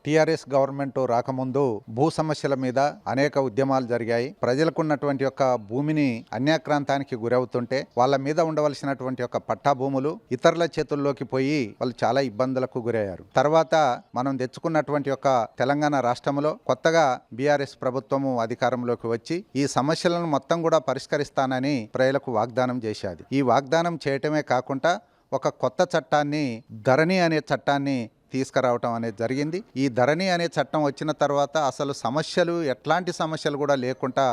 TRS government రాకముందు భూ సమస్యల మీద అనేక ఉద్యమాలు జరిగాయి. ప్రజలకు ఉన్నటువంటి యొక్క భూమిని అన్యాక్రాంతానికి గురవుతుంటే వాళ్ళ మీద ఉండవలసినటువంటి యొక్క పట్టా భూములు ఇతరుల చేతుల్లోకి పోయి వాళ్ళు చాలా ఇబ్బందులకు గురయ్యారు. తర్వాత మనం తెచ్చుకున్నటువంటి యొక్క తెలంగాణ రాష్ట్రంలో కొత్తగా బీఆర్ఎస్ ప్రభుత్వము అధికారంలోకి వచ్చి ఈ సమస్యలను మొత్తం కూడా పరిష్కరిస్తానని ప్రజలకు వాగ్దానం చేశాది. ఈ వాగ్దానం చేయటమే కాకుండా ఒక కొత్త చట్టాన్ని, ధరణి అనే చట్టాన్ని తీసుకురావటం అనేది జరిగింది. ఈ ధరణి అనే చట్టం వచ్చిన తర్వాత అసలు సమస్యలు, ఎట్లాంటి సమస్యలు కూడా లేకుండా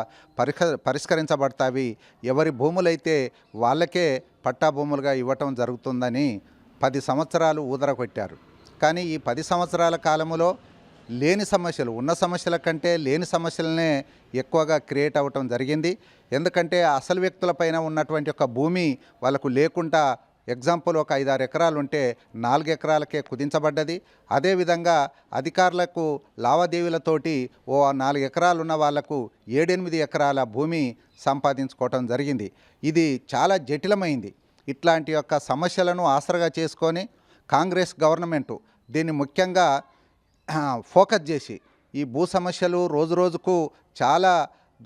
పరిష్కరించబడతావి. ఎవరి భూములైతే వాళ్ళకే పట్టా భూములుగా ఇవ్వటం జరుగుతుందని 10 సంవత్సరాలు ఊదరకొట్టారు. కానీ ఈ 10 సంవత్సరాల కాలంలో లేని సమస్యలు, ఉన్న సమస్యల కంటే లేని సమస్యలనే ఎక్కువగా క్రియేట్ అవ్వటం జరిగింది. ఎందుకంటే అసలు వ్యక్తులపైన ఉన్నటువంటి ఒక భూమి వాళ్ళకు లేకుండా, ఎగ్జాంపుల్ ఒక 5-6 ఎకరాలు ఉంటే 4 ఎకరాలకే కుదించబడ్డది. అదేవిధంగా అధికారులకు లావాదేవీలతోటి 4 ఎకరాలు ఉన్న వాళ్లకు 7-8 ఎకరాల భూమి సంపాదించుకోవటం జరిగింది. ఇది చాలా జటిలమైంది. ఇట్లాంటి యొక్క సమస్యలను ఆసరగా చేసుకొని కాంగ్రెస్ గవర్నమెంటు దీన్ని ముఖ్యంగా ఫోకస్ చేసి ఈ భూ సమస్యలు రోజురోజుకు చాలా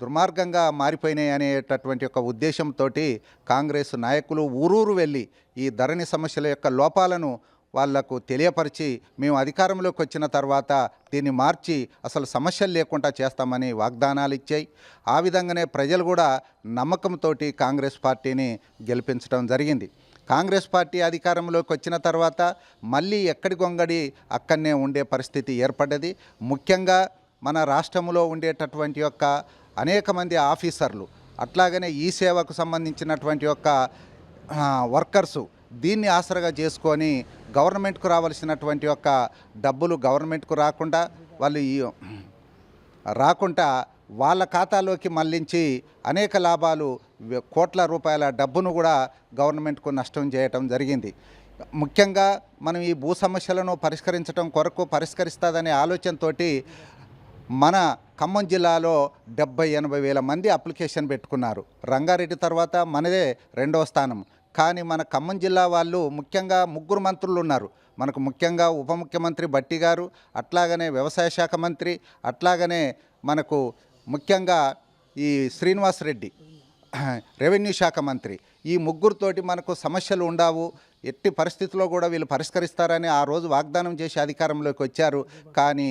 దుర్మార్గంగా మారిపోయినాయి అనేటటువంటి యొక్క ఉద్దేశంతో కాంగ్రెస్ నాయకులు ఊరూరు వెళ్ళి ఈ ధరణి సమస్యల యొక్క లోపాలను వాళ్లకు తెలియపరిచి, మేము అధికారంలోకి వచ్చిన తర్వాత దీన్ని మార్చి అసలు సమస్యలు లేకుండా చేస్తామని వాగ్దానాలు ఇచ్చాయి. ఆ విధంగానే ప్రజలు కూడా నమ్మకంతో కాంగ్రెస్ పార్టీని గెలిపించడం జరిగింది. కాంగ్రెస్ పార్టీ అధికారంలోకి వచ్చిన తర్వాత మళ్ళీ ఎక్కడి గొంగడి అక్కడనే ఉండే పరిస్థితి ఏర్పడ్డది. ముఖ్యంగా మన రాష్ట్రంలో ఉండేటటువంటి యొక్క అనేక మంది ఆఫీసర్లు, అట్లాగనే ఈ సేవకు సంబంధించినటువంటి యొక్క వర్కర్సు దీన్ని ఆసరగా చేసుకొని గవర్నమెంట్కు రావాల్సినటువంటి యొక్క డబ్బులు గవర్నమెంట్కు రాకుండా వాళ్ళ ఖాతాలోకి మళ్లించి అనేక లాభాలు, కోట్ల రూపాయల డబ్బును కూడా గవర్నమెంట్కు నష్టం చేయటం జరిగింది. ముఖ్యంగా మనం ఈ భూ సమస్యలను పరిష్కరించడం కొరకు పరిష్కరిస్తుందనే ఆలోచనతోటి మన ఖమ్మం జిల్లాలో 70-80 వేల మంది అప్లికేషన్ పెట్టుకున్నారు. రంగారెడ్డి తర్వాత మనదే 2వ స్థానం. కానీ మన ఖమ్మం జిల్లా వాళ్ళు ముఖ్యంగా 3 మంత్రులు ఉన్నారు. మనకు ముఖ్యంగా ఉప ముఖ్యమంత్రి బట్టి గారు, అట్లాగనే వ్యవసాయ శాఖ మంత్రి, అట్లాగనే మనకు ముఖ్యంగా ఈ శ్రీనివాస్ రెడ్డి రెవెన్యూ శాఖ మంత్రి. ఈ ముగ్గురితోటి మనకు సమస్యలు ఉండవు, ఎట్టి పరిస్థితుల్లో కూడా వీళ్ళు పరిష్కరిస్తారని ఆ రోజు వాగ్దానం చేసి అధికారంలోకి వచ్చారు. కానీ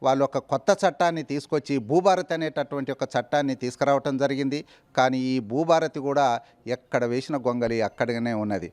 వాళ్ళు ఒక కొత్త చట్టాన్ని తీసుకొచ్చి భూభారతి అనేటటువంటి ఒక చట్టాన్ని తీసుకురావటం జరిగింది. కానీ ఈ భూభారతి కూడా ఎక్కడ వేసిన గొంగలి అక్కడనే ఉన్నది.